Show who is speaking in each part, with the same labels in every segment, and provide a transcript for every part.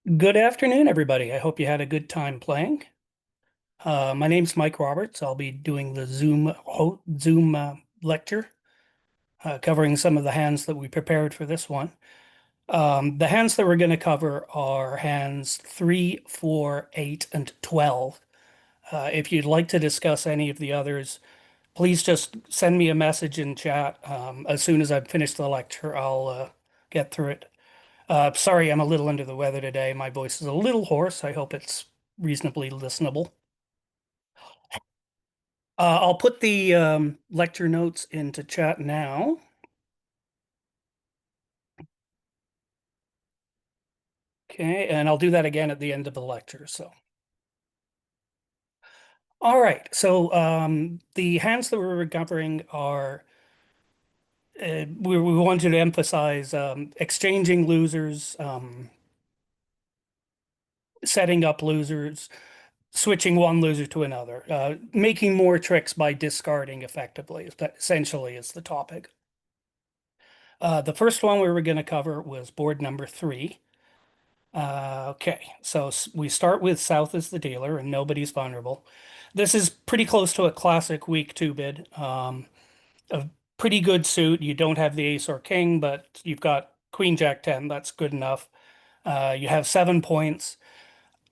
Speaker 1: Good afternoon, everybody. I hope you had a good time playing. My name's Mike Roberts. I'll be doing the Zoom lecture, covering some of the hands that we prepared for this one. The hands that we're going to cover are hands 3, 4, 8, and 12. If you'd like to discuss any of the others, please just send me a message in chat. As soon as I've finished the lecture, I'll get through it. Sorry, I'm a little under the weather today. My voice is a little hoarse. I hope it's reasonably listenable. I'll put the lecture notes into chat now. Okay, and I'll do that again at the end of the lecture. So, all right. So, the hands that we're covering are we wanted to emphasize exchanging losers, setting up losers, switching one loser to another, making more tricks by discarding effectively. That essentially is the topic. The first one we were going to cover was board number 3. Okay, so we start with South as the dealer and nobody's vulnerable. This is pretty close to a classic week 2 bid. A pretty good suit. You don't have the ace or king, but you've got Queen Jack 10. That's good enough. You have 7 points.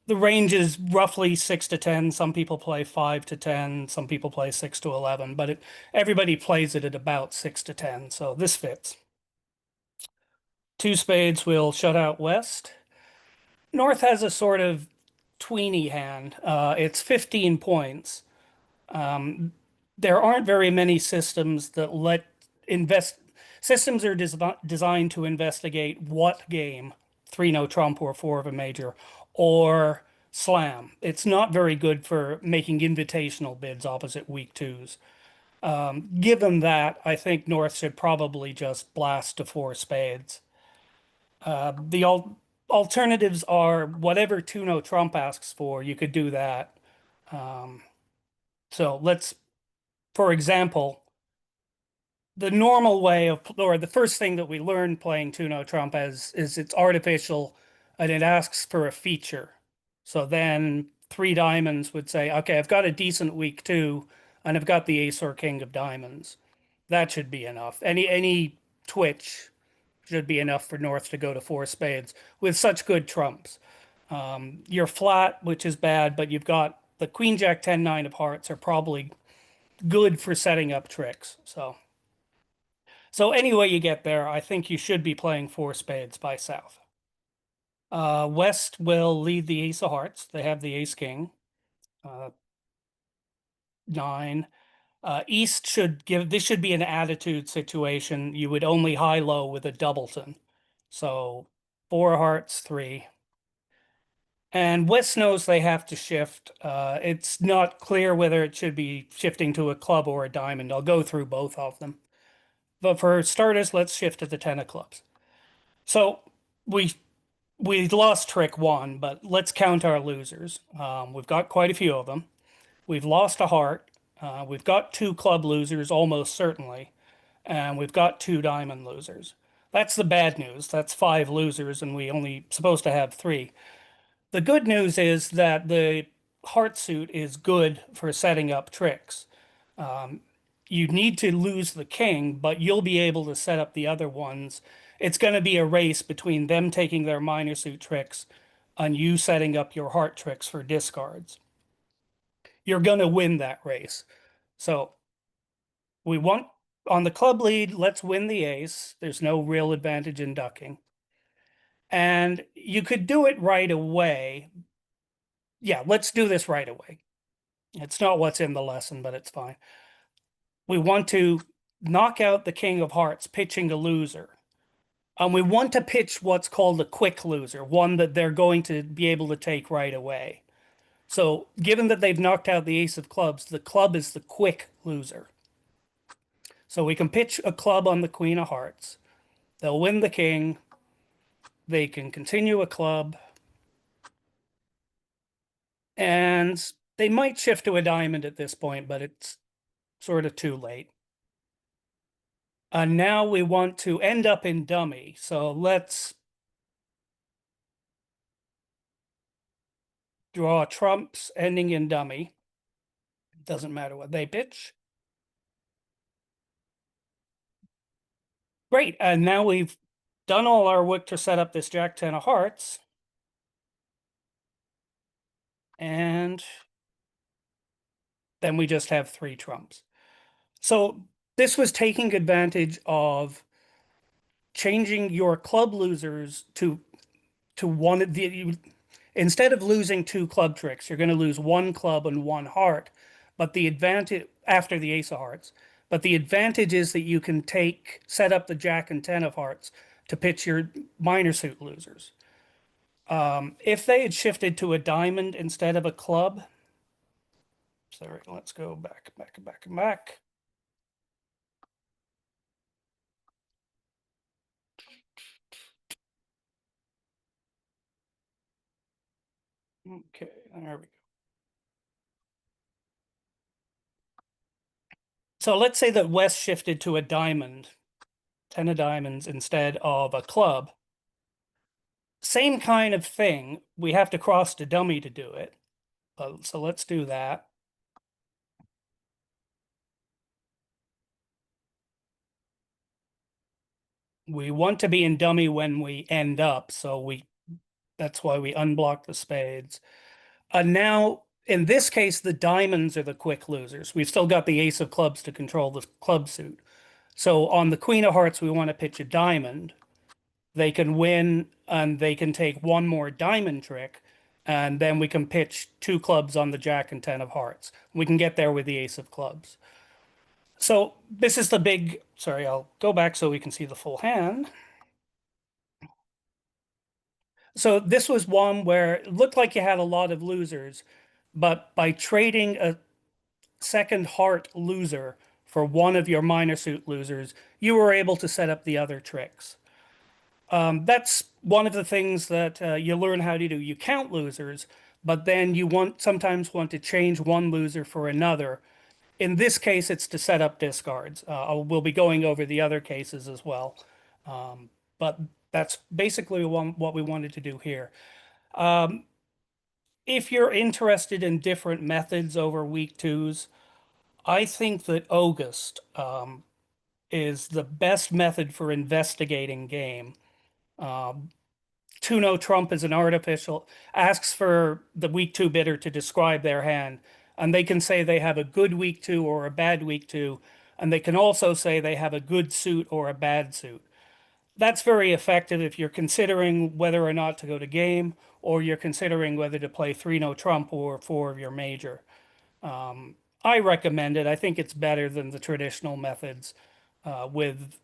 Speaker 1: The range is roughly 6 to 10. Some people play 5 to 10. Some people play 6 to 11, but everybody plays it at about 6 to 10. So this fits. 2 spades will shut out West. North has a sort of tweeny hand. It's 15 points. Um, there aren't very many systems that let invest. Systems are designed to investigate what game, 3 no trump or 4 of a major, or slam. It's not very good for making invitational bids opposite week 2s. Given that, I think North should probably just blast to 4 spades. The alternatives are whatever 2 no trump asks for, you could do that. Um, so let's, for example, the normal way of, or the first thing that we learned playing 2 no trump is it's artificial and it asks for a feature. So then 3 diamonds would say, okay, I've got a decent week 2 and I've got the ace or king of diamonds. That should be enough. Any twitch should be enough for North to go to 4 spades with such good trumps. You're flat, which is bad, but you've got the Queen Jack 10 9 of hearts are probably good for setting up tricks. So anyway you get there, I think you should be playing 4 spades by South. West will lead the ace of hearts. They have the ace king, 9. East should give, this should be an attitude situation. You would only high low with a doubleton. So 4 hearts, 3. And West knows they have to shift. It's not clear whether it should be shifting to a club or a diamond. I'll go through both of them. But for starters, let's shift to the 10 of clubs. So we we lost trick 1, but let's count our losers. We've got quite a few of them. We've lost a heart. We've got 2 club losers, almost certainly. And we've got 2 diamond losers. That's the bad news. That's 5 losers, and we only supposed to have 3. The good news is that the heart suit is good for setting up tricks. Um, you need to lose the king, but you'll be able to set up the other ones. It's going to be a race between them taking their minor suit tricks and you setting up your heart tricks for discards. You're going to win that race. So we want on the club lead, let's win the ace. There's no real advantage in ducking. And you could do it right away. Yeah, let's do this right away. It's not what's in the lesson, but it's fine. We want to knock out the king of hearts, pitching a loser. And we want to pitch what's called a quick loser, one that they're going to be able to take right away. So, given that they've knocked out the ace of clubs, the club is the quick loser. So, we can pitch a club on the queen of hearts. They'll win the king. They can continue a club. And they might shift to a diamond at this point, but it's sort of too late. Now we want to end up in dummy. So let's draw trumps ending in dummy. Doesn't matter what they pitch. Great, and now we've done all our work to set up this Jack 10 of hearts. And then we just have 3 trumps. So this was taking advantage of changing your club losers to one of the, instead of losing 2 club tricks, you're going to lose 1 club and 1 heart. But the advantage after the ace of hearts, but the advantage is that you can set up the Jack and 10 of hearts to pitch your minor suit losers. If they had shifted to a diamond instead of a club, sorry, let's go back. Okay, there we go. So let's say that West shifted to a diamond, 10 of diamonds instead of a club. Same kind of thing. We have to cross the dummy to do it. So let's do that. We want to be in dummy when we end up, so that's why we unblock the spades. Now, in this case, the diamonds are the quick losers. We've still got the ace of clubs to control the club suit. So on the queen of hearts, we want to pitch a diamond. They can win and they can take 1 more diamond trick, and then we can pitch 2 clubs on the Jack and 10 of hearts. We can get there with the ace of clubs. So this is the big, sorry, I'll go back so we can see the full hand. So this was one where it looked like you had a lot of losers, but by trading a second heart loser for one of your minor suit losers, you were able to set up the other tricks. That's one of the things that you learn how to do. You count losers, but then you sometimes want to change one loser for another. In this case, it's to set up discards. We'll be going over the other cases as well. But that's basically what we wanted to do here. If you're interested in different methods over week twos, I think that August is the best method for investigating game. 2-no trump is an artificial, asks for the week 2 bidder to describe their hand, and they can say they have a good week 2 or a bad week 2, and they can also say they have a good suit or a bad suit. That's very effective if you're considering whether or not to go to game, or you're considering whether to play 3-no trump or 4 of your major. I recommend it. I think it's better than the traditional methods. With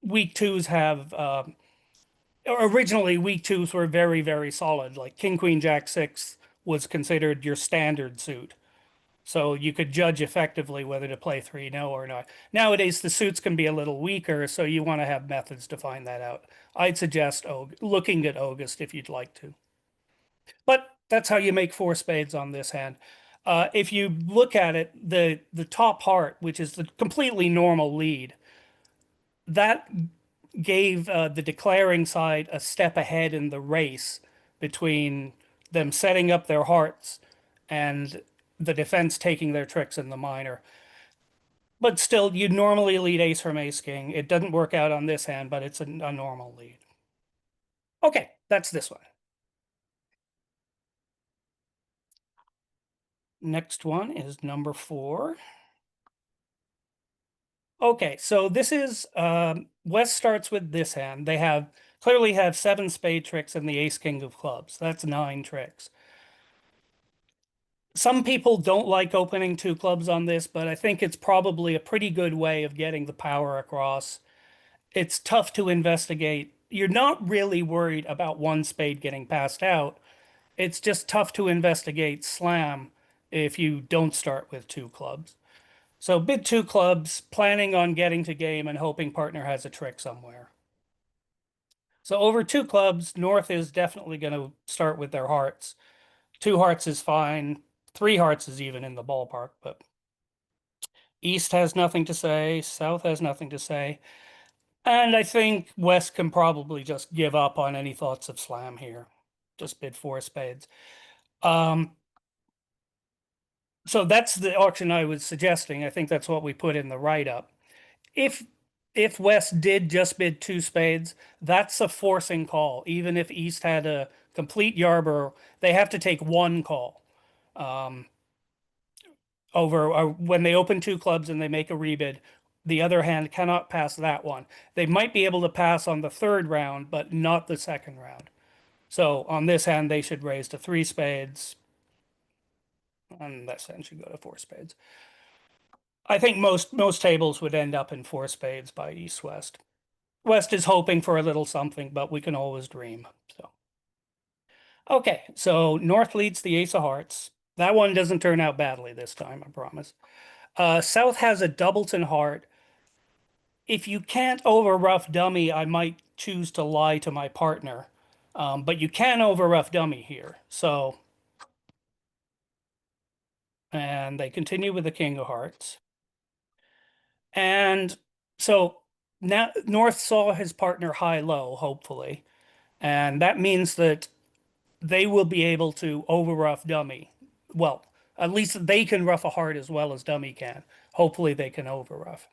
Speaker 1: week 2s have originally week 2s were very, very solid. Like King, Queen, Jack, 6 was considered your standard suit. So you could judge effectively whether to play 3-no or not. Nowadays, the suits can be a little weaker, so you want to have methods to find that out. I'd suggest looking at August if you'd like to. But that's how you make 4 spades on this hand. If you look at it, the top heart, which is the completely normal lead, that gave the declaring side a step ahead in the race between them setting up their hearts and the defense taking their tricks in the minor. But still, you'd normally lead ace from ace king. It doesn't work out on this hand, but it's a normal lead. Okay, that's this one. Next one is number 4. Okay, so this is West starts with this hand. They clearly have 7 spade tricks and the ace king of clubs. That's 9 tricks. Some people don't like opening 2 clubs on this, but I think it's probably a pretty good way of getting the power across. It's tough to investigate. You're not really worried about 1 spade getting passed out. It's just tough to investigate slam if you don't start with 2 clubs. So bid 2 clubs, planning on getting to game and hoping partner has a trick somewhere. So over 2 clubs, North is definitely going to start with their hearts. 2 hearts is fine. 3 hearts is even in the ballpark, but East has nothing to say. South has nothing to say. And I think West can probably just give up on any thoughts of slam here. Just bid 4 spades. Um, so that's the auction I was suggesting. I think that's what we put in the write-up. If if West did just bid two spades, that's a forcing call. Even if East had a complete Yarborough, they have to take one call. Um, over when they open two clubs and they make a rebid, the other hand cannot pass that one. They might be able to pass on the third round, but not the second round. So on this hand, they should raise to three spades. On this hand, should go to four spades. I think most tables would end up in four spades by East West. West is hoping for a little something, but we can always dream. So okay, so North leads the Ace of Hearts. That one doesn't turn out badly this time, I promise. South has a Doubleton Heart. If you can't over rough dummy, I might choose to lie to my partner. But you can over rough dummy here. So, and they continue with the King of Hearts. And so now North saw his partner high low, hopefully. And that means that they will be able to over rough dummy. Well, at least they can rough a heart as well as dummy can. Hopefully they can over rough.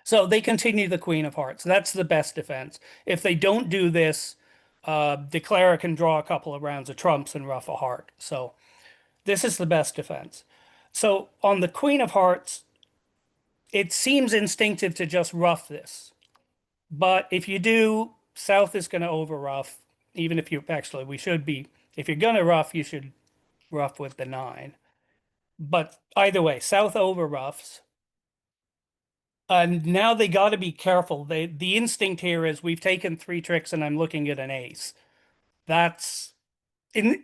Speaker 1: So they continue the Queen of Hearts. That's the best defense. If they don't do this, Declara can draw a couple of rounds of trumps and rough a heart. So this is the best defense. So on the Queen of Hearts, it seems instinctive to just rough this. But if you do, South is going to over rough. Even if you actually, we should be, if you're going to rough, you should rough with the nine. But either way, South over roughs. And now they got to be careful. The instinct here is we've taken three tricks and I'm looking at an ace. That's in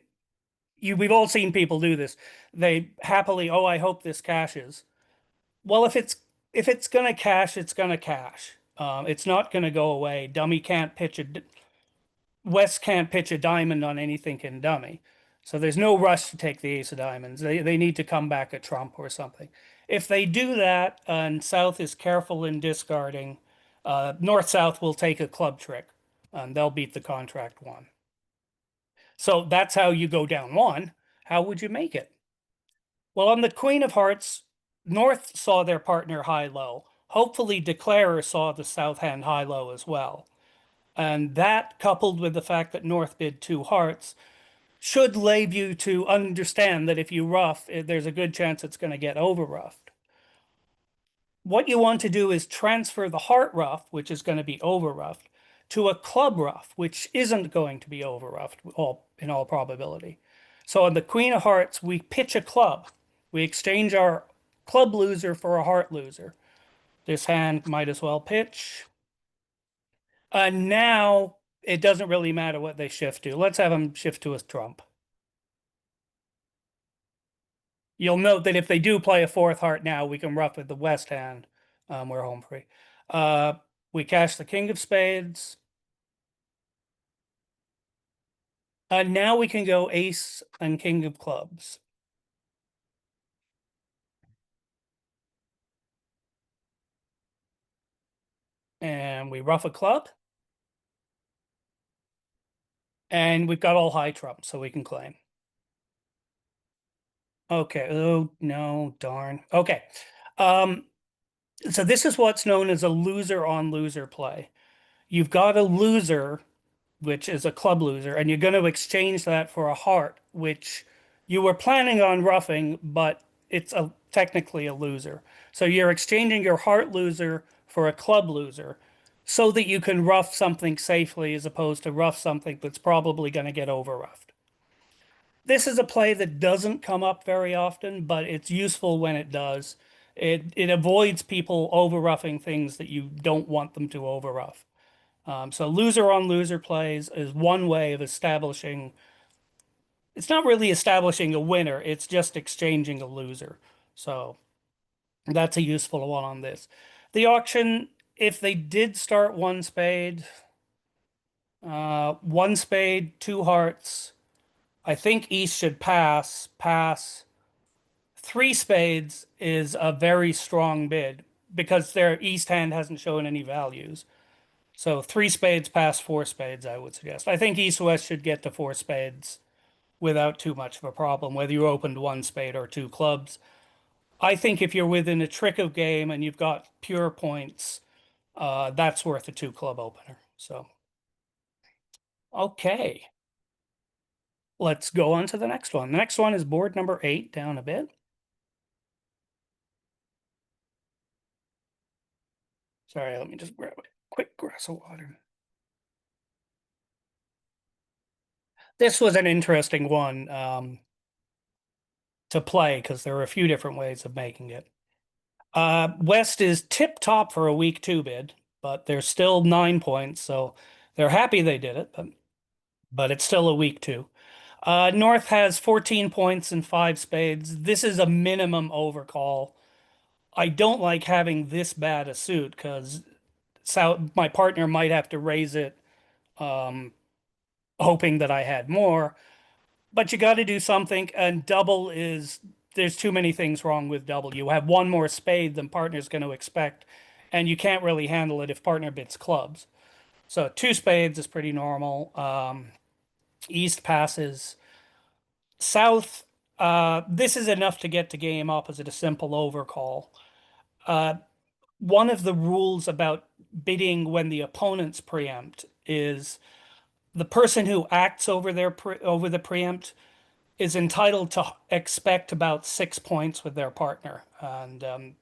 Speaker 1: you. We've all seen people do this. They happily, oh, I hope this cashes. Well, if it's gonna cash, it's gonna cash. It's not gonna go away. Dummy can't pitch a West can't pitch a diamond on anything in dummy. So there's no rush to take the ace of diamonds. They need to come back a trump or something. If they do that and South is careful in discarding, North South will take a club trick and they'll beat the contract one. So that's how you go down one. How would you make it? Well, on the Queen of Hearts, North saw their partner high low. Hopefully, Declarer saw the South hand high low as well. And that, coupled with the fact that North bid two hearts, should leave you to understand that if you rough, there's a good chance it's going to get over roughed. What you want to do is transfer the heart rough, which is going to be over roughed, to a club rough, which isn't going to be over roughed in all probability. So on the Queen of Hearts, we pitch a club. We exchange our club loser for a heart loser. This hand might as well pitch. Now it doesn't really matter what they shift to. Let's have them shift to a trump. You'll note that if they do play a fourth heart now, we can rough with the West hand. We're home free. We cash the King of Spades. Now we can go Ace and King of Clubs. And we rough a club. And we've got all high trumps, so we can claim. Okay. Oh, no, darn. Okay. So this is what's known as a loser on loser play. You've got a loser, which is a club loser, and you're going to exchange that for a heart, which you were planning on roughing, but it's technically a loser. So you're exchanging your heart loser for a club loser so that you can rough something safely as opposed to rough something that's probably going to get over roughed. This is a play that doesn't come up very often, but it's useful when it does. It avoids people over roughing things that you don't want them to over rough. So loser on loser plays is one way of establishing. It's not really establishing a winner, it's just exchanging a loser. So that's a useful one on this. The auction, if they did start one spade, two hearts, I think East should pass. Three spades is a very strong bid because their East hand hasn't shown any values. So three spades past four spades, I would suggest. I think East West should get to four spades without too much of a problem, whether you opened one spade or two clubs. I think if you're within a trick of game and you've got pure points, that's worth a two club opener. So, okay, let's go on to the next one. The next one is board number 8, down a bit. Sorry, let me just grab a quick glass of water. This was an interesting one to play because there are a few different ways of making it. West is tip top for a week 2 bid, but they're still 9 points, so they're happy they did it, but it's still a week 2. North has 14 points and 5 spades. This is a minimum overcall. I don't like having this bad a suit because my partner might have to raise it, um, hoping that I had more. But you got to do something, and double is there's too many things wrong with double. You have one more spade than partner's going to expect, and you can't really handle it if partner bids clubs. So 2 spades is pretty normal. East passes. South, this is enough to get to game opposite a simple overcall. Uh, One of the rules about bidding when the opponents preempt is the person who acts over over the preempt is entitled to expect about 6 points with their partner, and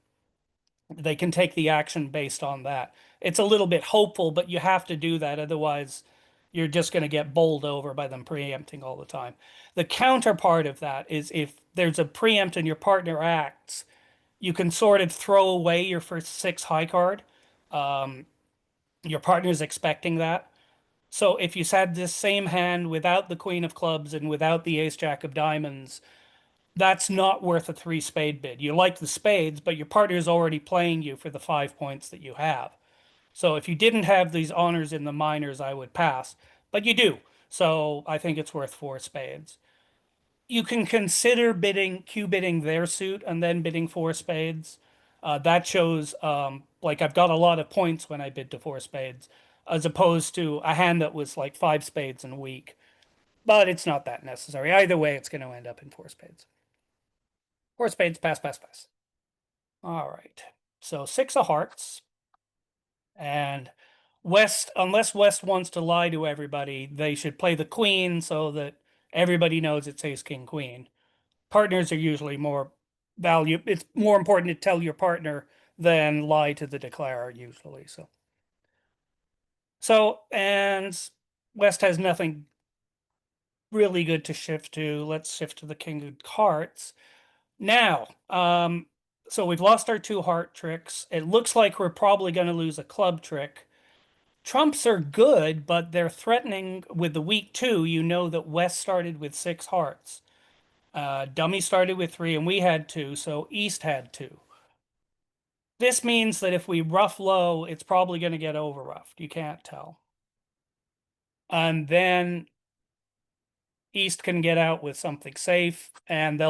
Speaker 1: they can take the action based on that. It's a little bit hopeful, but you have to do that, otherwise you're just going to get bowled over by them preempting all the time. The counterpart of that is if there's a preempt and your partner acts, you can sort of throw away your first 6 high card. Um, your partner's expecting that. So if you had this same hand without the queen of clubs and without the ace jack of diamonds, that's not worth a 3 spade bid. You like the spades, but your partner is already playing you for the 5 points that you have. So if you didn't have these honors in the minors, I would pass, but you do. So I think it's worth 4 spades. You can consider Q bidding their suit and then bidding 4 spades. That shows like I've got a lot of points when I bid to 4 spades, as opposed to a hand that was like 5 spades and weak. But it's not that necessary. Either way, it's going to end up in 4 spades. 4 spades, pass, pass, pass. All right. So 6 of hearts. And West, unless West wants to lie to everybody, they should play the queen so that everybody knows it's ace, king, queen. Partners are usually more value. It's more important to tell your partner than lie to the declarer usually. And West has nothing really good to shift to. Let's shift to the king of hearts. Now, so we've lost our 2 heart tricks. It looks like we're probably going to lose a club trick. Trumps are good, but they're threatening with the week 2. You know that West started with 6 hearts. Dummy started with 3, and we had 2, so East had 2. This means that if we rough low, it's probably going to get over roughed. You can't tell. And then East can get out with something safe, and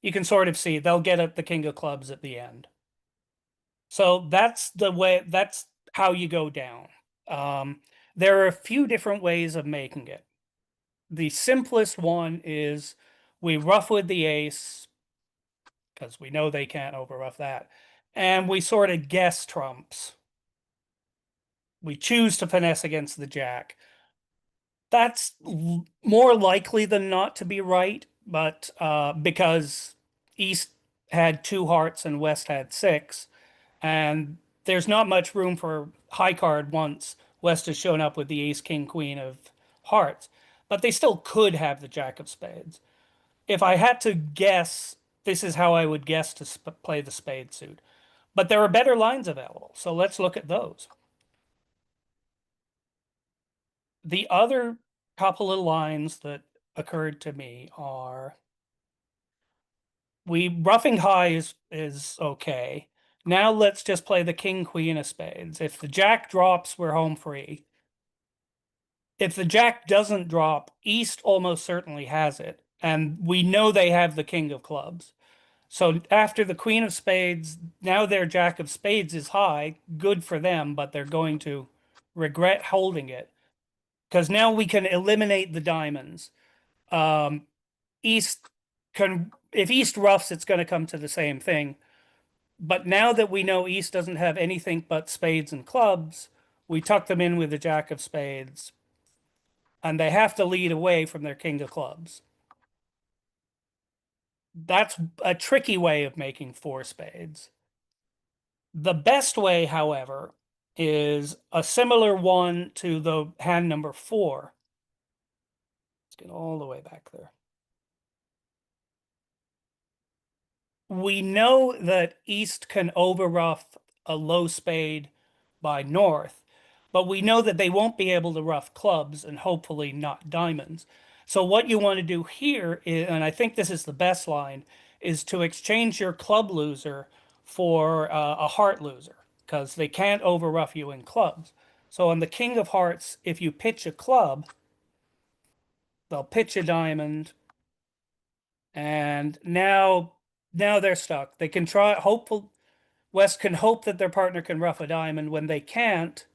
Speaker 1: you can sort of see, they'll get at the king of clubs at the end. So that's how you go down. There are a few different ways of making it. The simplest one is we rough with the ace, because we know they can't overrough that, and we sort of guess trumps. We choose to finesse against the jack. That's more likely than not to be right, but because East had 2 hearts and West had 6, and there's not much room for high card once West has shown up with the ace, king, queen of hearts, but they still could have the jack of spades. If I had to guess, this is how I would guess to play the spade suit. But there are better lines available, so let's look at those. The other couple of lines that occurred to me are roughing high is okay. Now let's just play the king, queen of spades. If the jack drops, we're home free. If the jack doesn't drop, East almost certainly has it, and we know they have the king of clubs. So after the queen of spades, now their jack of spades is high, good for them, but they're going to regret holding it because now we can eliminate the diamonds. East can, if East roughs, it's going to come to the same thing. But now that we know East doesn't have anything but spades and clubs, we tuck them in with the Jack of Spades, and they have to lead away from their King of Clubs. That's a tricky way of making four spades. The best way, however, is a similar one to the hand number four. Let's get all the way back there. We know that East can overruff a low spade by North, but we know that they won't be able to ruff clubs and hopefully not diamonds. So what you want to do here is, and I think this is the best line, is to exchange your club loser for a heart loser because they can't overruff you in clubs. So on the King of Hearts, if you pitch a club, they'll pitch a diamond, and now they're stuck. They can try hopeful West can hope that their partner can ruff a diamond. When they can't,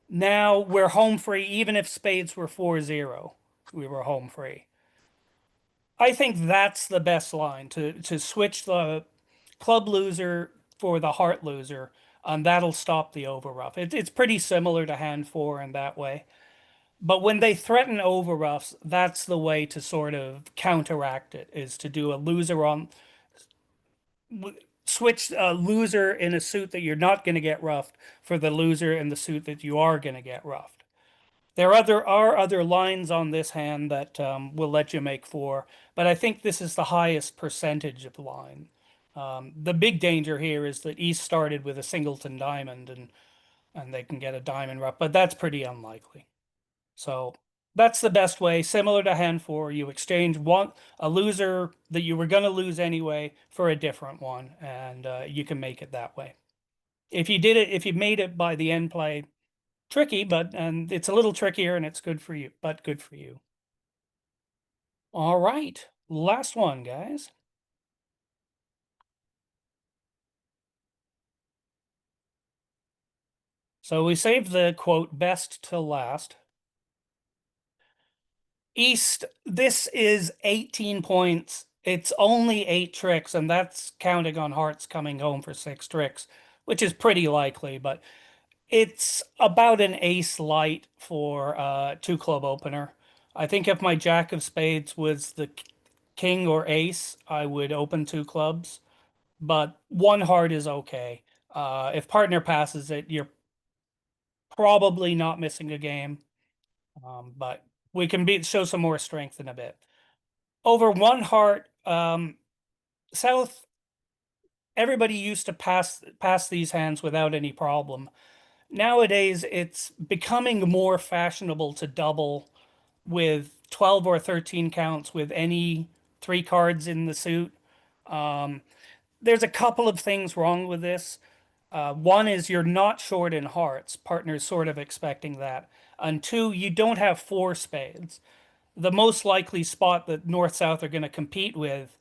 Speaker 1: now we're home free. Even if spades were 4-0, we were home free. I think that's the best line to switch the club loser for the heart loser, and that'll stop the overruff. It's pretty similar to hand four in that way. But when they threaten overruffs, that's the way to sort of counteract it, is to do a loser on switch a loser in a suit that you're not going to get roughed for the loser in the suit that you are going to get roughed. Are other lines on this hand that will let you make four, but I think this is the highest percentage of line. The big danger here is that East started with a singleton diamond and they can get a diamond rough, but that's pretty unlikely. So that's the best way. Similar to hand four, you exchange a loser that you were going to lose anyway for a different one, and you can make it that way. If you made it by the end play, tricky, but and it's a little trickier and it's good for you, but good for you. All right, last one, guys. So we saved the quote best till last. East, this is 18 points. It's only 8 tricks, and that's counting on Hearts coming home for 6 tricks, which is pretty likely, but it's about an ace light for two club opener. I think if my Jack of Spades was the king or ace, I would open two clubs, but one heart is okay. If partner passes it, you're probably not missing a game, but we can show some more strength in a bit. Over one heart, South, everybody used to pass these hands without any problem. Nowadays, it's becoming more fashionable to double with 12 or 13 counts with any three cards in the suit. Um, there's a couple of things wrong with this. One is you're not short in hearts. Partner's sort of expecting that. And two, you don't have four spades. The most likely spot that North South are going to compete with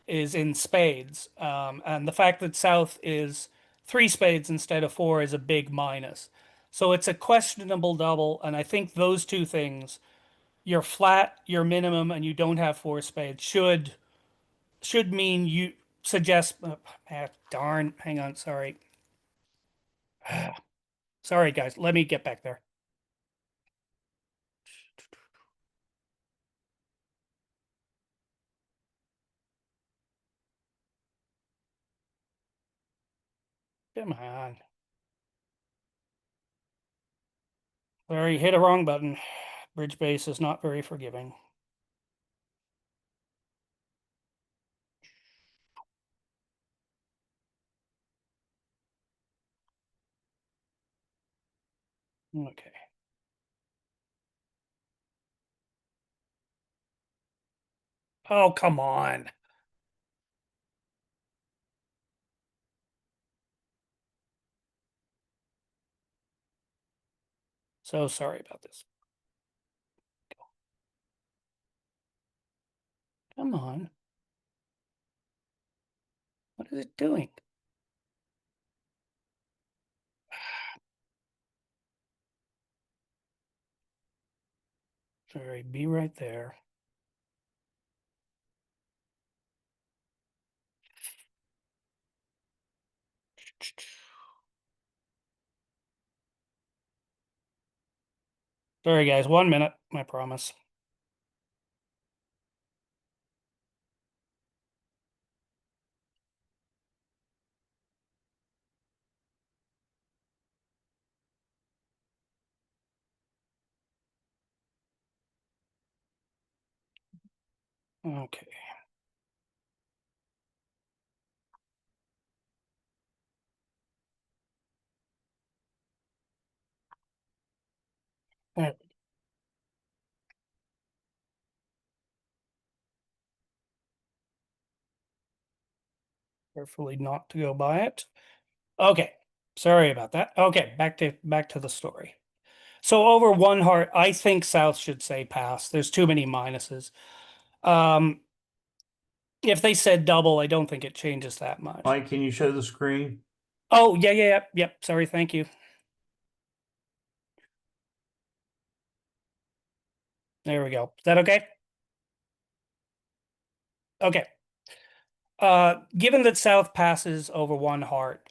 Speaker 1: is in spades. And the fact that South is three spades instead of four is a big minus. So it's a questionable double. And I think those two things, your flat, your minimum, and you don't have four spades, should mean you suggest. Darn, hang on, sorry. Sorry, guys. Let me get back there. Come on. Sorry, hit a wrong button. Bridge base is not very forgiving. Okay. Oh, come on. So sorry about this. Come on. What is it doing? Sorry, be right there. Sorry, guys. 1 minute, I promise. Okay. Carefully not to go by it. Okay. Sorry about that. Okay, back to the story. So over one heart, I think South should say pass. There's too many minuses. Um, if they said double, I don't think it changes that much.
Speaker 2: Mike, can you show the screen?
Speaker 1: Oh, yep. Sorry, thank you. There we go. Is that okay? Okay. Given that South passes over one heart,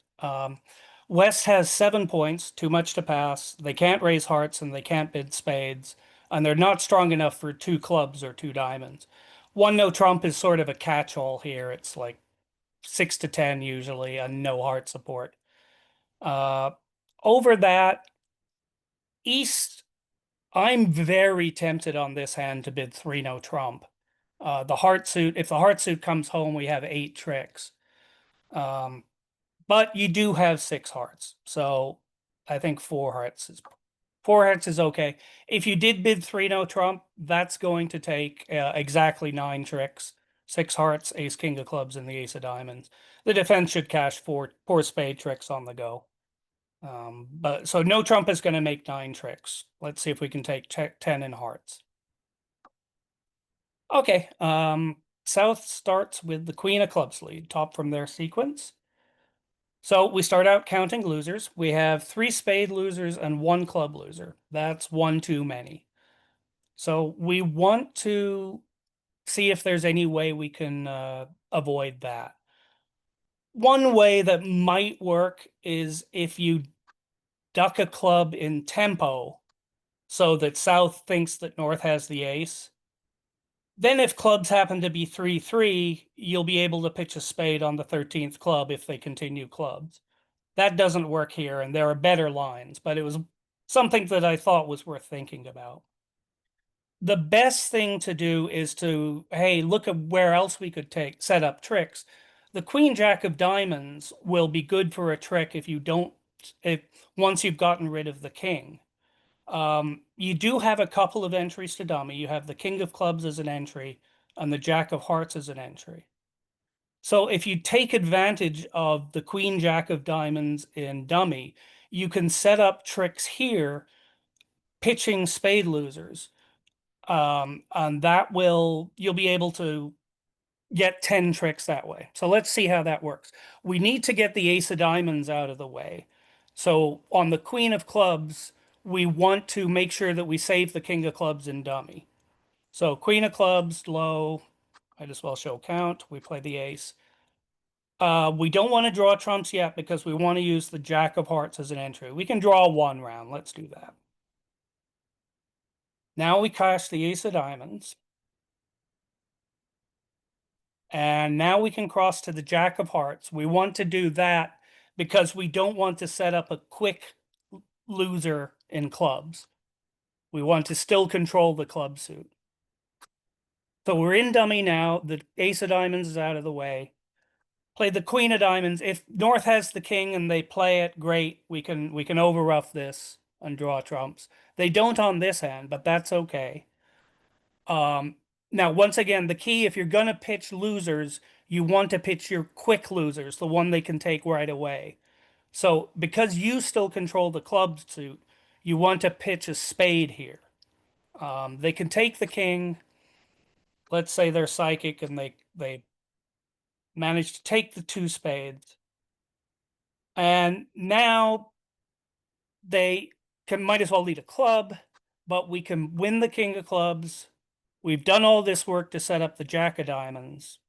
Speaker 1: West has 7 points, too much to pass. They can't raise hearts and they can't bid spades, and they're not strong enough for two clubs or two diamonds. One no trump is sort of a catch-all here. It's like 6 to 10 usually, and no heart support. Uh, Over that, East, I'm very tempted on this hand to bid three no trump. The heart suit, if the heart suit comes home, we have 8 tricks. Um, but you do have 6 hearts, so I think 4 hearts is okay. If you did bid three no trump, that's going to take exactly 9 tricks, 6 hearts, ace king of clubs, and the ace of diamonds. The defense should cash four spade tricks on the go. But so no trump is going to make 9 tricks. Let's see if we can take 10 in hearts. Okay. South starts with the queen of clubs lead, top from their sequence. So we start out counting losers. We have 3 spade losers and 1 club loser. That's one too many. So we want to see if there's any way we can avoid that. One way that might work is if you duck a club in tempo so that South thinks that North has the ace. Then if clubs happen to be 3-3, you'll be able to pitch a spade on the 13th club if they continue clubs. That doesn't work here, and there are better lines, but it was something that I thought was worth thinking about. The best thing to do is to, hey, look at where else we could set up tricks. The queen jack of diamonds will be good for a trick if you don't, if once you've gotten rid of the king. You do have a couple of entries to dummy. You have the king of clubs as an entry and the jack of hearts as an entry. So if you take advantage of the queen jack of diamonds in dummy, you can set up tricks here, pitching spade losers. And that you'll be able to get 10 tricks that way. So let's see how that works. We need to get the ace of diamonds out of the way. So on the queen of clubs, we want to make sure that we save the king of clubs in dummy. So queen of clubs, low, might as well show count. We play the ace. We don't want to draw trumps yet because we want to use the jack of hearts as an entry. We can draw one round. Let's do that. Now we cash the ace of diamonds. And now we can cross to the jack of hearts. We want to do that because we don't want to set up a quick loser in clubs. We want to still control the club suit. So we're in dummy now. The ace of diamonds is out of the way. Play the queen of diamonds. If North has the king and they play it, great. We can overruff this and draw trumps. They don't on this hand, but that's okay. Now, once again, the key, if you're going to pitch losers, you want to pitch your quick losers, the one they can take right away. So because you still control the club suit, you want to pitch a spade here. They can take the king. Let's say they're psychic and they manage to take the 2 spades. And now they might as well lead a club, but we can win the king of clubs. We've done all this work to set up the jack of diamonds,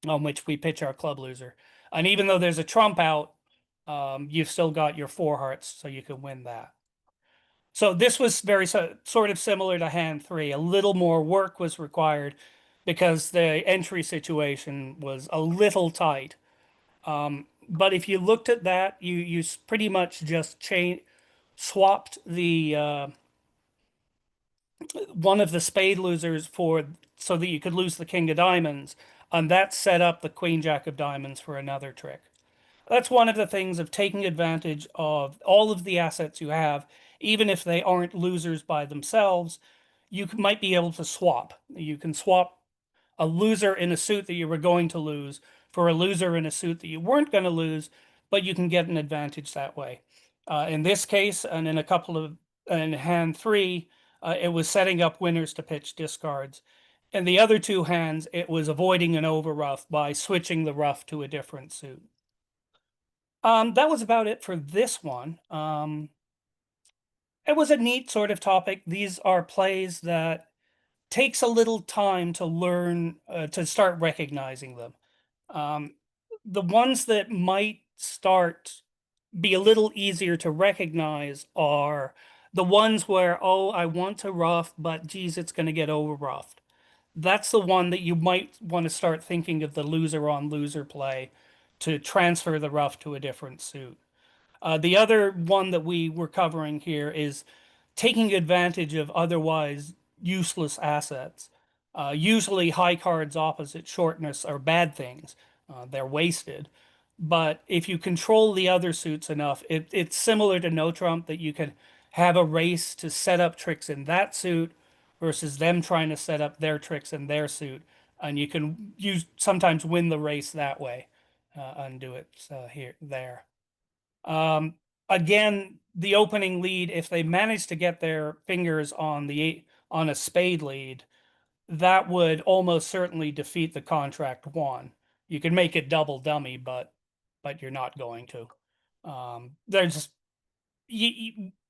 Speaker 1: on which we pitch our club loser. And even though there's a trump out, you've still got your 4 hearts, so you can win that. So this was very sort of similar to hand three. A little more work was required because the entry situation was a little tight. But if you looked at that, you pretty much just swapped the one of the spade losers for so that you could lose the king of diamonds, and that set up the queen jack of diamonds for another trick. That's one of the things of taking advantage of all of the assets you have, even if they aren't losers by themselves. You might be able to swap. You can swap a loser in a suit that you were going to lose for a loser in a suit that you weren't going to lose, but you can get an advantage that way. In this case, and in a couple of in hand three, it was setting up winners to pitch discards. In the other two hands, it was avoiding an overruff by switching the ruff to a different suit. That was about it for this one. It was a neat sort of topic. These are plays that takes a little time to learn to start recognizing them. Um, the ones that might start be a little easier to recognize are the ones where, oh, I want to rough, but geez, it's going to get over roughed. That's the one that you might want to start thinking of the loser on loser play to transfer the rough to a different suit. The other one that we were covering here is taking advantage of otherwise useless assets. Usually, high cards opposite shortness are bad things. They're wasted. But if you control the other suits enough, it's similar to no trump that you can have a race to set up tricks in that suit versus them trying to set up their tricks in their suit. And you can sometimes win the race that way and do it there. Um, Again, the opening lead, if they manage to get their fingers on a spade lead, that would almost certainly defeat the contract one. You can make it double dummy, but you're not going to. There's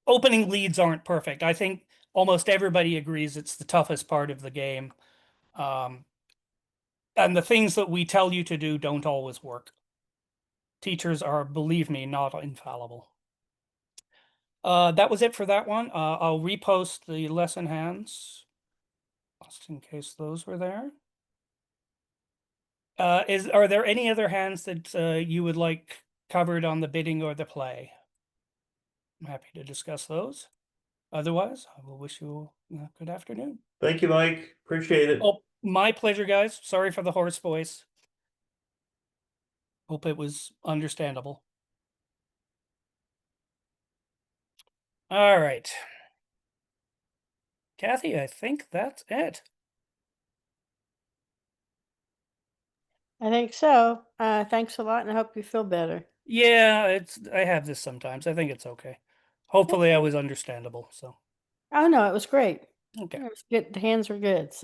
Speaker 1: opening leads aren't perfect. I think almost everybody agrees it's the toughest part of the game. Um, and the things that we tell you to do don't always work. Teachers are, believe me, not infallible. That was it for that one. I'll repost the lesson hands just in case those were there. Are there any other hands that you would like covered on the bidding or the play? I'm happy to discuss those. Otherwise, I will wish you a good afternoon.
Speaker 2: Thank you, Mike. Appreciate it.
Speaker 1: Oh, my pleasure, guys. Sorry for the hoarse voice. Hope it was understandable. All right. Kathy, I think that's it.
Speaker 3: I think so. Thanks a lot, and I hope you feel better.
Speaker 1: Yeah, I have this sometimes. I think it's okay. Hopefully I was understandable, so
Speaker 3: Oh, no, it was great.
Speaker 1: okay.
Speaker 3: It was good. The hands were good. So.